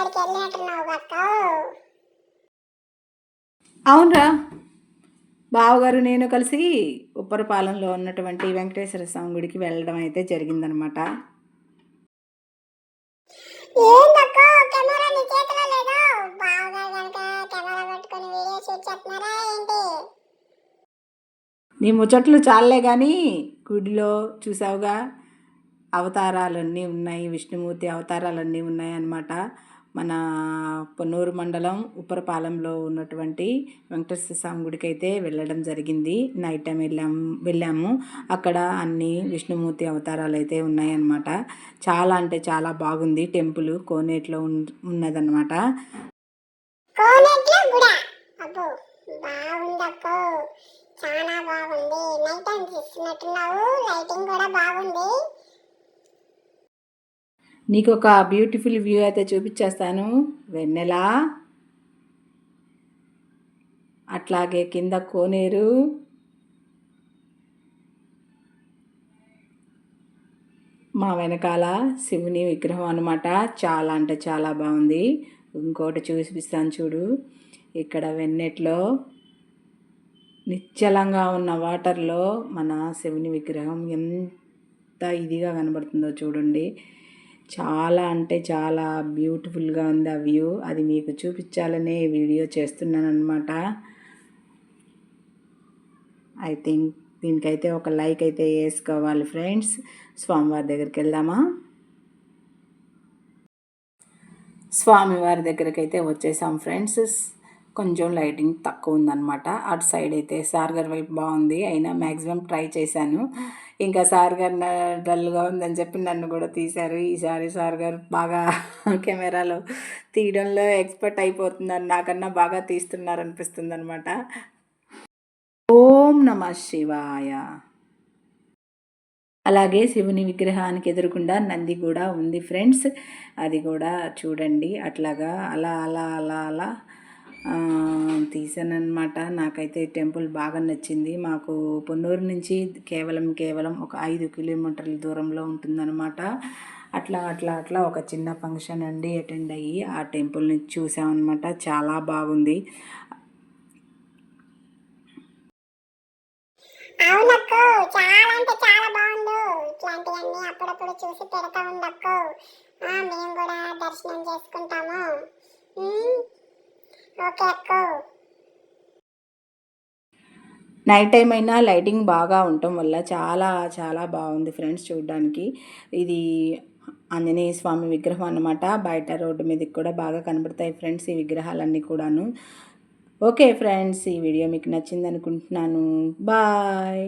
కాడికి వెళ్ళినట్టున్నావు అక్క. అవునరా, బావగారు నేను కలిసి ఉప్పరపాలెంలో ఉన్నటువంటి వెంకటేశ్వర స్వామి గుడికి వెళ్ళడం అయితే జరిగిందనమాట. ఏందక్క కెమెరా నీ చేతిలో లేదు? బాగా గనుక కెమెరా పట్టుకొని వీడియో షూట్ చేస్తున్నారా ఏంటి? నీ ముచ్చట్లు చాలే కానీ గుడిలో చూసావుగా అవతారాలన్నీ ఉన్నాయి, విష్ణుమూర్తి అవతారాలన్నీ ఉన్నాయి అన్నమాట. మన పొన్నూరు మండలం ఉప్పరపాలెంలో ఉన్నటువంటి వెంకటేశ్వర స్వామి గుడికి అయితే వెళ్ళడం జరిగింది. నైట్ టైం వెళ్ళాము. అక్కడ అన్ని విష్ణుమూర్తి అవతారాలు అయితే ఉన్నాయన్నమాట. చాలా అంటే చాలా బాగుంది. టెంపుల్ కోనేట్లో ఉన్నదన్నమాట. చాలా బాగుంది. నైట్ టైం తీస్తున్నట్టున్నావు, లైటింగ్ కూడా బాగుంది. నీకు ఒక బ్యూటిఫుల్ వ్యూ అయితే చూపించేస్తాను వెన్నెలా. అట్లాగే కింద కోనేరు, మా వెనకాల శివుని విగ్రహం అనమాట. చాలా అంటే చాలా బాగుంది. ఇంకోటి చూపిస్తాను చూడు. ఇక్కడ వెన్నెట్లో నిశ్చలంగా ఉన్న వాటర్లో మన శివుని విగ్రహం ఎంత ఇదిగా కనబడుతుందో చూడండి. చాలా అంటే చాలా బ్యూటిఫుల్గా ఉంది ఆ వ్యూ. అది మీకు చూపించాలనే వీడియో చేస్తున్నాను అనమాట. ఐ థింక్ దీనికైతే ఒక లైక్ అయితే వేసుకోవాలి ఫ్రెండ్స్. స్వామివారి దగ్గరికి వెళ్దామా? స్వామివారి దగ్గరికి అయితే వచ్చేసాం ఫ్రెండ్స్. కొంచెం లైటింగ్ తక్కువ ఉందన్నమాట. అటు సైడ్ అయితే సార్గర్ వైపు బాగుంది, అయినా మ్యాక్సిమం ట్రై చేశాను. ఇంకా సార్గర్ డల్గా ఉందని చెప్పి నన్ను కూడా తీశారు. ఈసారి సార్గర్ బాగా కెమెరాలో తీయడంలో ఎక్స్పర్ట్ అయిపోతున్నారు, నాకన్నా బాగా తీస్తున్నారు అనిపిస్తుంది అనమాట. ఓం నమ శివాయ. అలాగే శివుని విగ్రహానికి ఎదురుకుండా నంది కూడా ఉంది ఫ్రెండ్స్. అది కూడా చూడండి. అట్లాగా అలా అలా అలా అలా తీసానమాట. నాకైతే టెంపుల్ బాగా నచ్చింది. మాకు పొన్నూరు నుంచి కేవలం ఒక 5 కిలోమీటర్ల దూరంలో ఉంటుందన్నమాట. అట్లా అట్లా అట్లా ఒక చిన్న ఫంక్షన్ అండి అటెండ్ అయ్యి ఆ టెంపుల్ని చూసామన్నమాట. చాలా బాగుంది. అవునక్క, చాలా అంటే చాలా బాగుంది. ఇట్లాంటివన్నీ అప్పుడప్పుడు చూసి పెడతా ఉండక్క. మేము కూడా దర్శనం చేసుకుంటాము. ఓకే అక్క. నైట్ టైం అయినా లైటింగ్ బాగా ఉండటం వల్ల చాలా చాలా బాగుంది ఫ్రెండ్స్ చూడడానికి. ఇది ఆంజనేయ స్వామి విగ్రహం అన్నమాట. బయట రోడ్డు మీదకి కూడా బాగా కనబడతాయి ఫ్రెండ్స్ ఈ విగ్రహాలన్నీ కూడాను. ఓకే ఫ్రెండ్స్, ఈ వీడియో మీకు నచ్చింది అనుకుంటున్నాను. బాయ్.